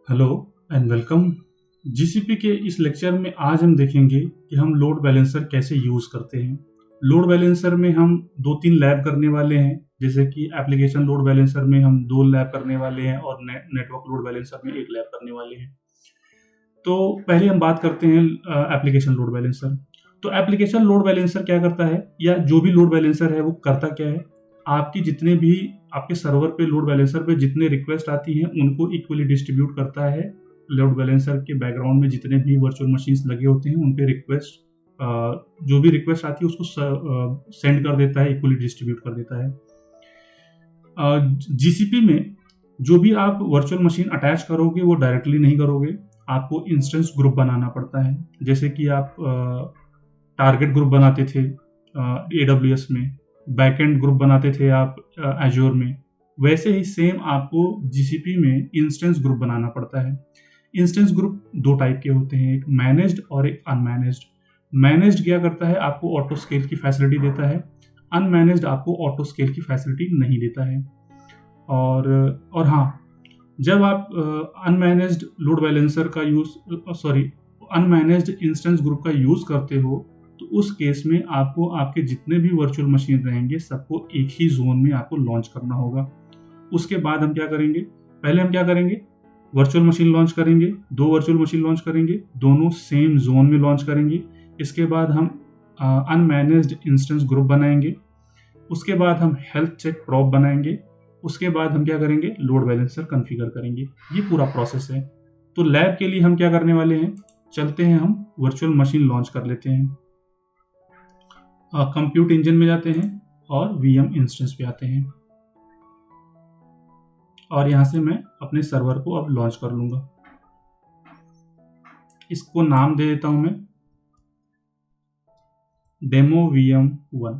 Hello and welcome. GCP के इस lecture में आज हम देखेंगे कि हम लोड बैलेंसर कैसे यूज़ करते हैं। लोड बैलेंसर में हम 2-3 लैब करने वाले हैं, जैसे कि एप्लीकेशन लोड बैलेंसर में हम 2 लैब करने वाले हैं और नेटवर्क लोड बैलेंसर में 1 लैब करने वाले हैं। तो पहले हम बात करते हैं एप्लीकेशन लोड बैलेंसर। तो एप्लीकेशन लोड बैलेंसर क्या करता है, या जो भी लोड बैलेंसर है वो करता क्या है, आपकी जितने भी आपके सर्वर पे लोड बैलेंसर पे जितने रिक्वेस्ट आती हैं उनको इक्वली डिस्ट्रीब्यूट करता है। लोड बैलेंसर के बैकग्राउंड में जितने भी वर्चुअल मशीन्स लगे होते हैं उन पे रिक्वेस्ट, जो भी रिक्वेस्ट आती है उसको सेंड कर देता है, इक्वली डिस्ट्रीब्यूट कर देता है। जीसीपी में जो भी आप वर्चुअल मशीन अटैच करोगे वो डायरेक्टली नहीं करोगे, आपको इंस्टेंस ग्रुप बनाना पड़ता है। जैसे कि आप टारगेट ग्रुप बनाते थे AWS में, बैकएंड ग्रुप बनाते थे आप एज्योर में, वैसे ही सेम आपको जीसीपी में इंस्टेंस ग्रुप बनाना पड़ता है। इंस्टेंस ग्रुप 2 टाइप के होते हैं, एक मैनेज्ड और एक अनमैनेज्ड। मैनेज्ड क्या करता है, आपको ऑटो स्केल की फैसिलिटी देता है। अनमैनेज्ड आपको ऑटो स्केल की फैसिलिटी नहीं देता है। और हाँ, जब आप अनमैनेज्ड लोड बैलेंसर का अनमैनेज्ड इंस्टेंस ग्रुप का यूज़ करते हो तो उस केस में आपको आपके जितने भी वर्चुअल मशीन रहेंगे सबको एक ही जोन में आपको लॉन्च करना होगा। उसके बाद हम क्या करेंगे, पहले हम क्या करेंगे, वर्चुअल मशीन लॉन्च करेंगे, 2 वर्चुअल मशीन लॉन्च करेंगे, दोनों सेम जोन में लॉन्च करेंगे। इसके बाद हम अनमैनेज्ड इंस्टेंस ग्रुप बनाएंगे। उसके बाद हम हेल्थ चेक प्रॉप बनाएंगे। उसके बाद हम क्या करेंगे, लोड बैलेंसर कॉन्फ़िगर करेंगे। ये पूरा प्रोसेस है। तो लैब के लिए हम क्या करने वाले हैं, चलते हैं हम वर्चुअल मशीन लॉन्च कर लेते हैं। कंप्यूट इंजन में जाते हैं और VM इंस्टेंस पे आते हैं और यहाँ से मैं अपने सर्वर को अब लॉन्च कर लूँगा। इसको नाम दे देता हूँ मैं डेमो VM1।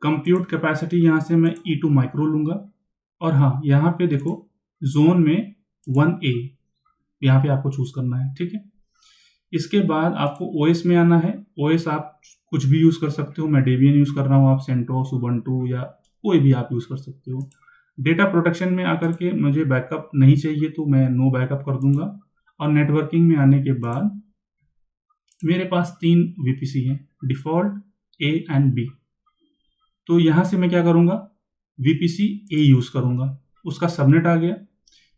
कंप्यूट कैपेसिटी यहाँ से मैं E2 माइक्रो लूँगा। और हाँ, यहाँ पे देखो जोन में 1A यहाँ पे आपको चूज करना है, ठीक है। इसके बाद आपको OS में आना है। OS आप कुछ भी यूज़ कर सकते हो, मैं डेबियन यूज़ कर रहा हूँ, आप सेंटोस, उबंटू या कोई भी आप यूज़ कर सकते हो। डेटा प्रोटेक्शन में आकर के मुझे बैकअप नहीं चाहिए तो मैं नो बैकअप कर दूंगा। और नेटवर्किंग में आने के बाद मेरे पास 3 VPC हैं, डिफ़ॉल्ट, A एंड B। तो यहाँ से मैं क्या करूँगा, VPC A यूज़ करूँगा, उसका सबनेट आ गया।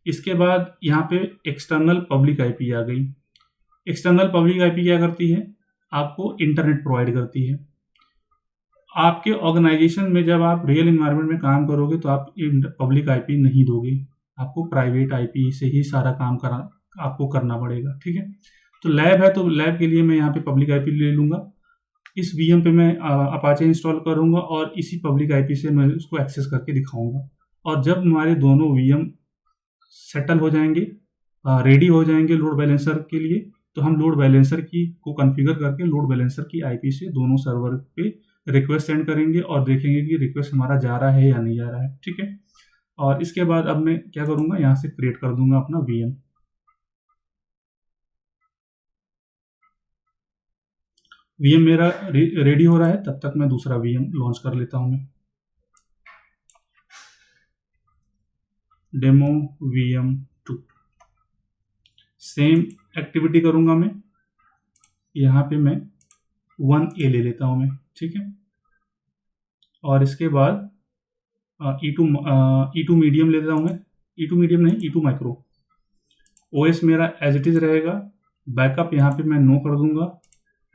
इसके बाद यहाँ पे एक्सटर्नल पब्लिक IP आ गई। एक्सटर्नल पब्लिक IP क्या करती है, आपको इंटरनेट प्रोवाइड करती है। आपके ऑर्गेनाइजेशन में जब आप रियल इन्वायरमेंट में काम करोगे तो आप पब्लिक IP नहीं दोगे, आपको प्राइवेट IP से ही सारा काम आपको करना पड़ेगा, ठीक है। तो लैब है तो लैब के लिए मैं यहाँ पे पब्लिक IP ले लूँगा। इस VM पे मैं अपाचे इंस्टॉल करूँगा और इसी पब्लिक IP से मैं उसको एक्सेस करके दिखाऊंगा। और जब हमारे दोनों VM सेटल हो जाएंगे, रेडी हो जाएंगे लोड बैलेंसर के लिए, तो हम लोड बैलेंसर की को कॉन्फ़िगर करके लोड बैलेंसर की IP से दोनों सर्वर पे रिक्वेस्ट सेंड करेंगे और देखेंगे कि रिक्वेस्ट हमारा जा रहा है या नहीं जा रहा है, ठीक है। और इसके बाद अब मैं क्या करूँगा, यहाँ से क्रिएट कर दूंगा अपना VM। VM मेरा रेडी हो रहा है, तब तक मैं दूसरा VM लॉन्च कर लेता हूँ। मैं डेमो VM2 सेम एक्टिविटी करूँगा मैं। यहाँ पे मैं 1A ले लेता हूँ मैं, ठीक है। और इसके बाद E2 मीडियम ले लेता हूँ मैं, E2 मीडियम नहीं, E2 माइक्रो। OS मेरा एज इट इज़ रहेगा। बैकअप यहाँ पे मैं नो कर दूंगा।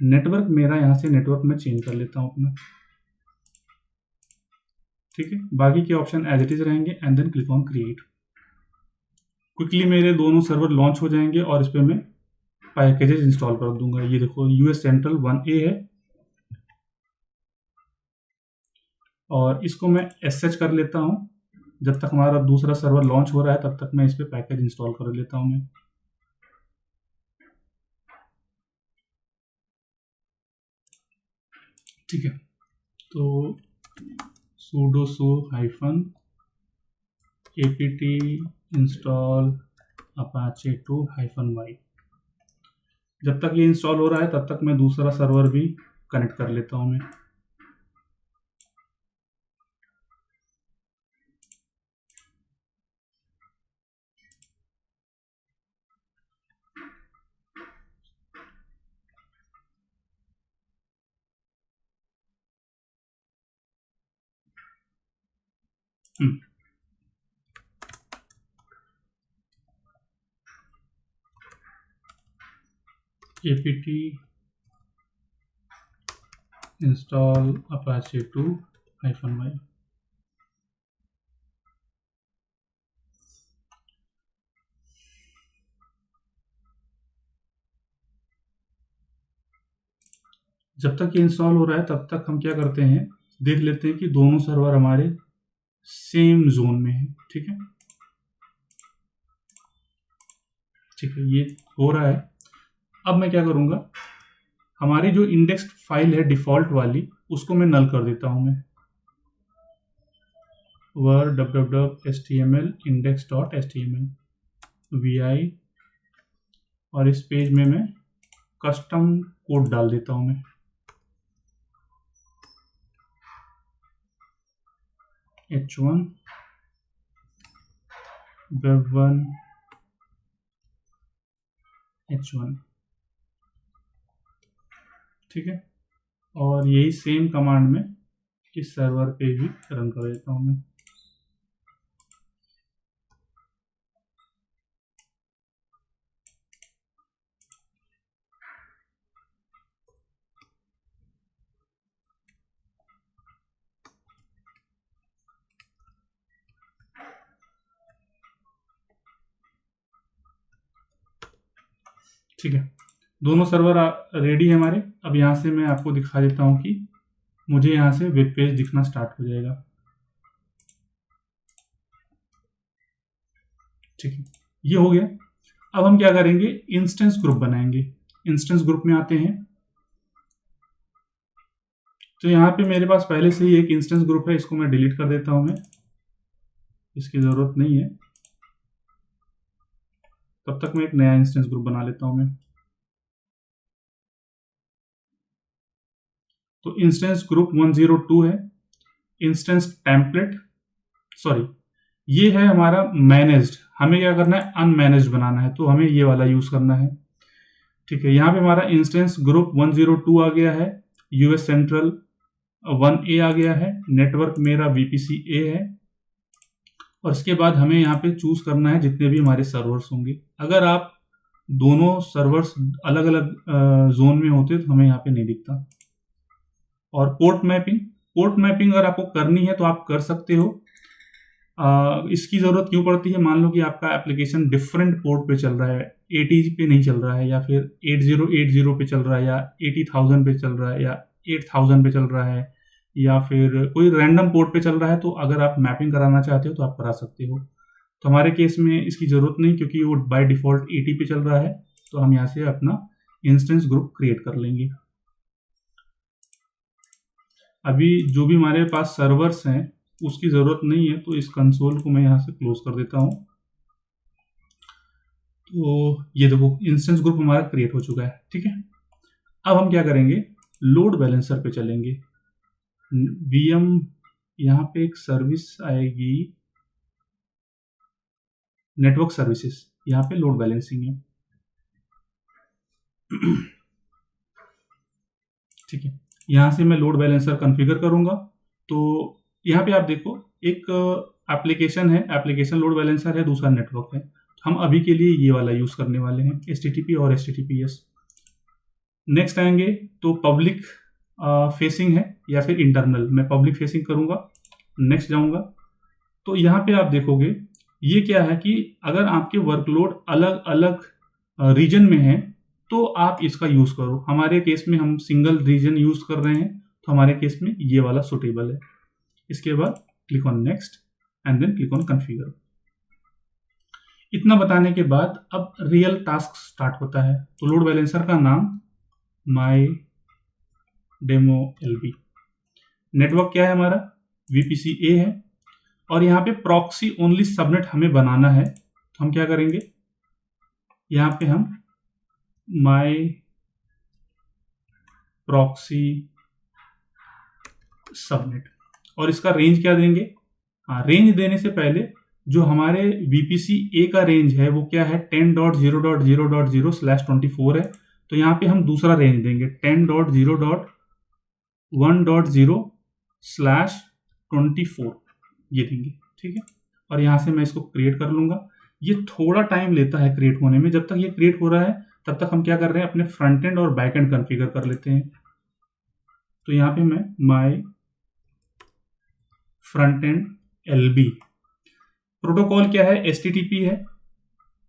नेटवर्क मेरा यहाँ से नेटवर्क में चेंज कर लेता हूँ अपना, ठीक है। बाकी के ऑप्शन एज इट इज़ रहेंगे and then click on create. Quickly मेरे दोनों सर्वर लॉन्च हो जाएंगे और इस पर मैं पैकेजेस इंस्टॉल कर दूंगा। ये देखो US सेंट्रल 1A है और इसको मैं SH कर लेता हूँ। जब तक हमारा दूसरा सर्वर लॉन्च हो रहा है तब तक मैं इस पर पैकेज इंस्टॉल कर लेता हूँ मैं। ठीक है, तो sudo su -apt install apache2-y। जब तक ये इंस्टॉल हो रहा है तब तक मैं दूसरा सर्वर भी कनेक्ट कर लेता हूँ मैं। apt install apache 2-y। जब तक ये इंस्टॉल हो रहा है तब तक हम क्या करते हैं, देख लेते हैं कि दोनों सर्वर हमारे सेम जोन में है। ठीक है, ये हो रहा है। अब मैं क्या करूंगा, हमारी जो इंडेक्स्ड फाइल है डिफॉल्ट वाली, उसको मैं नल कर देता हूं। मैं var www.html index.html vi, और इस पेज में मैं कस्टम कोड डाल देता हूं। मैं h1 web1 h1। ठीक है, और यही सेम कमांड में इस सर्वर पे भी रन कर देता हूं मैं। ठीक है, दोनों सर्वर रेडी है हमारे। अब यहाँ से मैं आपको दिखा देता हूँ कि मुझे यहाँ से वेब पेज दिखना स्टार्ट हो जाएगा। ठीक है, ये हो गया। अब हम क्या करेंगे, इंस्टेंस ग्रुप बनाएंगे। इंस्टेंस ग्रुप में आते हैं, तो यहाँ पे मेरे पास पहले से ही एक इंस्टेंस ग्रुप है, इसको मैं डिलीट कर देता हूँ। मैं इसकी जरूरत नहीं है, तब तक मैं एक नया इंस्टेंस ग्रुप बना लेता हूँ। मैं तो इंस्टेंस ग्रुप 102 है। इंस्टेंस टेम्पलेट, सॉरी, ये है हमारा मैनेज्ड। हमें क्या करना है, अनमैनेज्ड बनाना है, तो हमें ये वाला यूज करना है। ठीक है, यहाँ पे हमारा इंस्टेंस ग्रुप 102 आ गया है, यूएस सेंट्रल 1A आ गया है, नेटवर्क मेरा VPC A है, और इसके बाद हमें यहाँ पे चूज करना है जितने भी हमारे सर्वर्स होंगे। अगर आप दोनों सर्वर्स अलग अलग जोन में होते तो हमें यहाँ पे नहीं दिखता। और पोर्ट मैपिंग अगर आपको करनी है तो आप कर सकते हो। इसकी जरूरत क्यों पड़ती है, मान लो कि आपका एप्लीकेशन डिफरेंट पोर्ट पे चल रहा है, 80 पे नहीं चल रहा है, या फिर 8080 पे चल रहा है, या 80,000 पे चल रहा है, या 8000 पे चल रहा है, या फिर कोई रैंडम पोर्ट पे चल रहा है, तो अगर आप मैपिंग कराना चाहते हो तो आप करा सकते हो। तो हमारे केस में इसकी जरूरत नहीं, क्योंकि वो बाय डिफॉल्ट 80 पे चल रहा है। तो हम यहाँ से अपना इंस्टेंस ग्रुप क्रिएट कर लेंगे। अभी जो भी हमारे पास सर्वर्स हैं उसकी जरूरत नहीं है, तो इस कंसोल को मैं यहाँ से क्लोज कर देता हूँ। तो ये देखो, इंस्टेंस ग्रुप हमारा क्रिएट हो चुका है। ठीक है, अब हम क्या करेंगे, लोड बैलेंसर पे चलेंगे। VM, यहाँ पे एक सर्विस आएगी, नेटवर्क सर्विसेज, यहाँ पे लोड बैलेंसिंग है। ठीक है, यहाँ से मैं लोड बैलेंसर कॉन्फ़िगर करूंगा। तो यहाँ पे आप देखो, एक एप्लीकेशन है, एप्लीकेशन लोड बैलेंसर है, दूसरा नेटवर्क है। हम अभी के लिए ये वाला यूज करने वाले हैं, HTTP और HTTPS। नेक्स्ट आएंगे तो पब्लिक फेसिंग है या फिर इंटरनल, मैं पब्लिक फेसिंग करूंगा। नेक्स्ट जाऊंगा तो यहाँ पे आप देखोगे ये क्या है कि अगर आपके वर्कलोड अलग अलग रीजन में है तो आप इसका यूज करो। हमारे केस में हम सिंगल रीजन यूज कर रहे हैं, तो हमारे केस में ये वाला सुटेबल है। इसके बाद click on next and then click on configure. इतना बताने के बाद अब रियल टास्क स्टार्ट होता है। तो लोड बैलेंसर का नाम माई डेमो LB, नेटवर्क क्या है हमारा, VPC A है, और यहाँ पे प्रॉक्सी ओनली सबनेट हमें बनाना है। तो हम क्या करेंगे, यहाँ पे हम माई प्रॉक्सी सबनेट, और इसका रेंज क्या देंगे, हाँ, रेंज देने से पहले जो हमारे VPC A का रेंज है वो क्या है, 10.0.0.0/24 है। तो यहाँ पे हम दूसरा रेंज देंगे 10.0.1.0/24, ये देंगे। ठीक है। और यहाँ से मैं इसको क्रिएट कर लूँगा। ये थोड़ा टाइम लेता है क्रिएट होने में। जब तक ये क्रिएट हो रहा है तब तक हम क्या कर रहे हैं, अपने फ्रंट एंड और बैक एंड कॉन्फ़िगर कर लेते हैं। तो यहाँ पे मैं माई फ्रंट एंड LB, प्रोटोकॉल क्या है, HTTP है।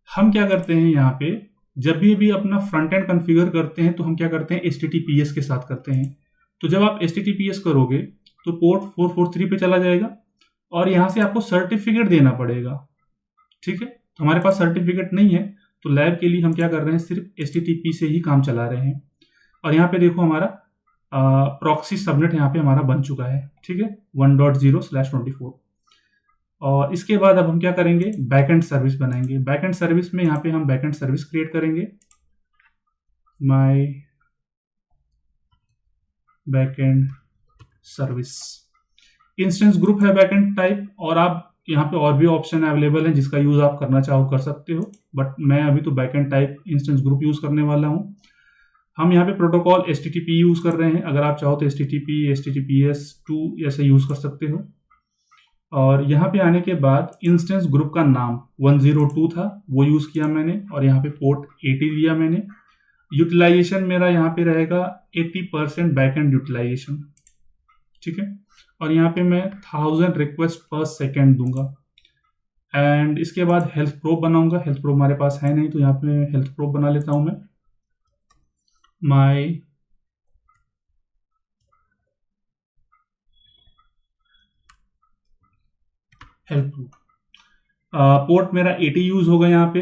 हम क्या करते हैं यहाँ पे, जब भी अपना फ्रंट एंड कॉन्फ़िगर करते हैं तो हम क्या करते हैं, HTTPS के साथ करते हैं। तो जब आप HTTPS करोगे तो पोर्ट 443 पे चला जाएगा और यहाँ से आपको सर्टिफिकेट देना पड़ेगा, ठीक है। तो हमारे पास सर्टिफिकेट नहीं है तो लैब के लिए हम क्या कर रहे हैं, सिर्फ HTTP से ही काम चला रहे हैं। और यहाँ पे देखो हमारा प्रॉक्सी सबनेट यहाँ पे हमारा बन चुका है, ठीक है, 1.0/24। और इसके बाद अब हम क्या करेंगे, बैकएंड सर्विस बनाएंगे। बैकएंड सर्विस में यहाँ पे हम बैकएंड सर्विस क्रिएट करेंगे, my backend service. Instance group है बैकएंड टाइप, और आप यहाँ पे और भी ऑप्शन अवेलेबल है जिसका यूज आप करना चाहो कर सकते हो, बट मैं अभी तो backend type instance group use करने वाला हूँ। हम यहाँ पे प्रोटोकॉल HTTP यूज कर रहे हैं। अगर आप चाहो तो HTTP, HTTPS2 ऐसे यूज कर सकते हो। और यहाँ पे आने के बाद इंस्टेंस ग्रुप का नाम 102 था, वो यूज किया मैंने, और यहाँ पे पोर्ट 80 दिया मैंने। यूटिलाइजेशन मेरा यहाँ पे रहेगा 80% बैकएंड यूटिलाइजेशन, ठीक है। और यहाँ पे मैं 1000 रिक्वेस्ट पर सेकेंड दूंगा। एंड इसके बाद हेल्थ प्रोब बनाऊंगा। हेल्थ प्रोब हमारे पास है नहीं तो यहाँ पे हेल्थ प्रोब बना लेता हूँ मैं, माई हेल्थ प्रोब। पोर्ट मेरा 80 यूज होगा यहाँ पे।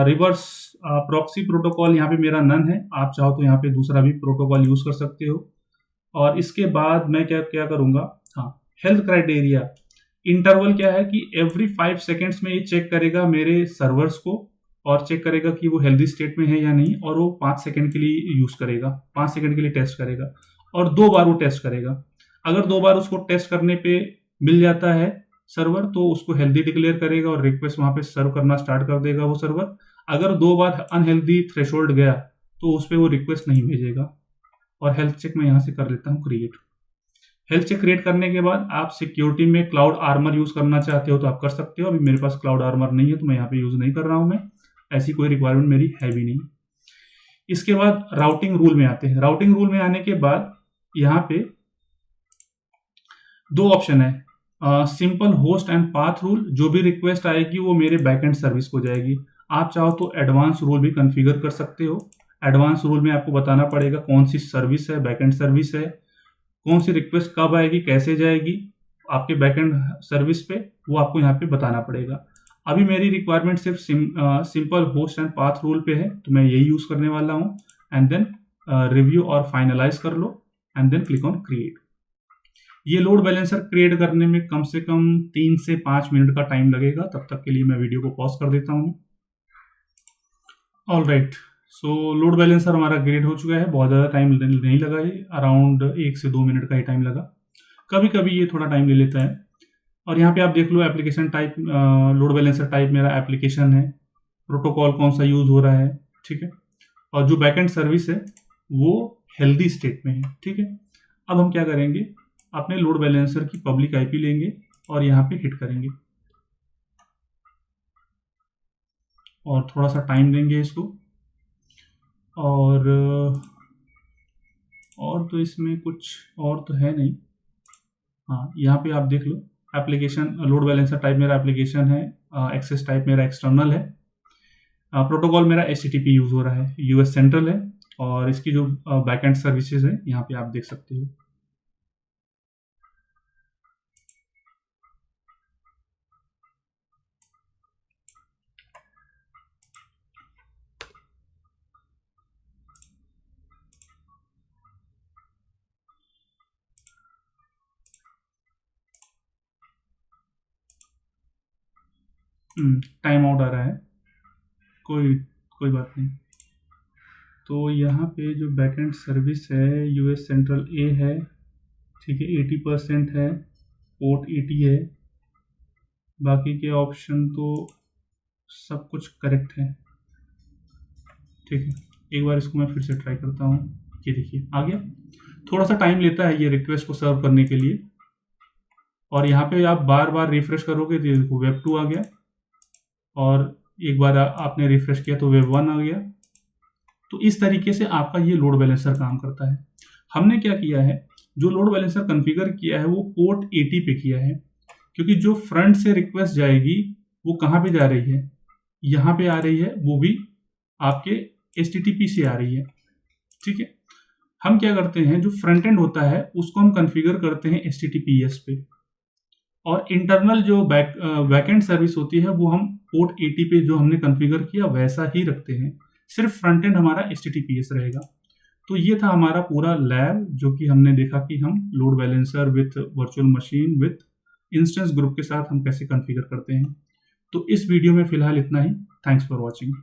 रिवर्स प्रॉक्सी प्रोटोकॉल यहाँ पे मेरा नन है, आप चाहो तो यहाँ पे दूसरा भी प्रोटोकॉल यूज कर सकते हो। और इसके बाद मैं क्या क्या करूंगा, हाँ, हेल्थ क्राइटेरिया इंटरवल क्या है कि एवरी 5 सेकेंड्स में ये चेक करेगा मेरे सर्वर्स को, और चेक करेगा कि वो हेल्दी स्टेट में है या नहीं, और वो 5 सेकेंड के लिए यूज करेगा, 5 सेकेंड के लिए टेस्ट करेगा, और 2 बार वो टेस्ट करेगा। अगर 2 बार उसको टेस्ट करने पे मिल जाता है सर्वर तो उसको हेल्दी डिक्लेयर करेगा और रिक्वेस्ट वहां पे सर्व करना स्टार्ट कर देगा वो सर्वर। अगर 2 बार अनहेल्दी थ्रेशोल्ड गया तो उस पर वो रिक्वेस्ट नहीं भेजेगा। और हेल्थ चेक मैं यहाँ से कर लेता हूँ क्रिएट। हेल्थ चेक क्रिएट करने के बाद आप सिक्योरिटी में क्लाउड आर्मर यूज करना चाहते हो तो आप कर सकते हो। अभी मेरे पास क्लाउड आर्मर नहीं है तो मैं यहाँ पे यूज नहीं कर रहा हूँ, मैं ऐसी कोई रिक्वायरमेंट मेरी है भी नहीं। इसके बाद राउटिंग रूल में आते हैं। राउटिंग रूल में आने के बाद यहाँ पे 2 ऑप्शन है, simple host and path rule. जो भी रिक्वेस्ट आएगी वो मेरे बैकएंड सर्विस को जाएगी। आप चाहो तो एडवांस रूल भी कॉन्फ़िगर कर सकते हो। एडवांस रूल में आपको बताना पड़ेगा कौन सी सर्विस है, बैकएंड सर्विस है, कौन सी रिक्वेस्ट कब आएगी, कैसे जाएगी आपके बैकएंड सर्विस पे, वो आपको यहाँ पे बताना पड़ेगा। अभी मेरी रिक्वायरमेंट सिर्फ simple host and path rule पे है तो मैं यही यूज करने वाला हूँ। एंड देन रिव्यू और फाइनलाइज कर लो and then click on create. ये लोड बैलेंसर क्रिएट करने में कम से कम 3 से 5 मिनट का टाइम लगेगा। तब तक के लिए मैं वीडियो को पॉज कर देता हूँ। ऑल राइट, सो लोड बैलेंसर हमारा क्रिएट हो चुका है। बहुत ज़्यादा टाइम नहीं लगा, ये अराउंड 1 से 2 मिनट का ही टाइम लगा। कभी कभी ये थोड़ा टाइम ले लेता है। और यहाँ पे आप देख लो application type, load balancer type मेरा एप्लीकेशन है, प्रोटोकॉल कौन सा यूज हो रहा है, ठीक है। और जो बैकएंड सर्विस है वो हेल्दी स्टेट में है, ठीक है। अब हम क्या करेंगे, अपने लोड बैलेंसर की पब्लिक IP लेंगे और यहाँ पे हिट करेंगे और थोड़ा सा टाइम देंगे इसको। और तो इसमें कुछ और तो है नहीं। हाँ, यहाँ पे आप देख लो एप्लीकेशन लोड बैलेंसर टाइप मेरा एप्लीकेशन है, एक्सेस टाइप मेरा एक्सटर्नल है, प्रोटोकॉल मेरा HTTP यूज हो रहा है, US सेंट्रल है, और इसकी जो बैकएंड सर्विसेज है यहाँ पे आप देख सकते हो। टाइम आउट आ रहा है, कोई कोई बात नहीं। तो यहाँ पे जो बैकएंड सर्विस है US सेंट्रल A है, ठीक है, 80% है, पोर्ट 80 है, बाकी के ऑप्शन तो सब कुछ करेक्ट है, ठीक है। एक बार इसको मैं फिर से ट्राई करता हूँ। ये देखिए आ गया। थोड़ा सा टाइम लेता है ये रिक्वेस्ट को सर्व करने के लिए, और यहाँ पे आप बार बार रिफ्रेश करोगे तो देखो वेब 2 आ गया, और एक बार आपने रिफ्रेश किया तो वेब 1 आ गया। तो इस तरीके से आपका ये लोड बैलेंसर काम करता है। हमने क्या किया है, जो लोड बैलेंसर कॉन्फ़िगर किया है वो पोर्ट 80 पे किया है, क्योंकि जो फ्रंट से रिक्वेस्ट जाएगी वो कहाँ पे जा रही है, यहाँ पे आ रही है, वो भी आपके HTTP से आ रही है। ठीक है, हम क्या करते हैं, जो फ्रंट एंड होता है उसको हम कॉन्फ़िगर करते हैं HTTPS पे, और इंटरनल जो बैकएंड सर्विस होती है वो हम पोर्ट 80 पे जो हमने कॉन्फ़िगर किया वैसा ही रखते हैं, सिर्फ फ्रंट एंड हमारा HTTPS रहेगा। तो ये था हमारा पूरा लैब, जो कि हमने देखा कि हम load balancer with virtual machine with instance group के साथ हम कैसे कॉन्फ़िगर करते हैं। तो इस वीडियो में फिलहाल इतना ही। Thanks for watching.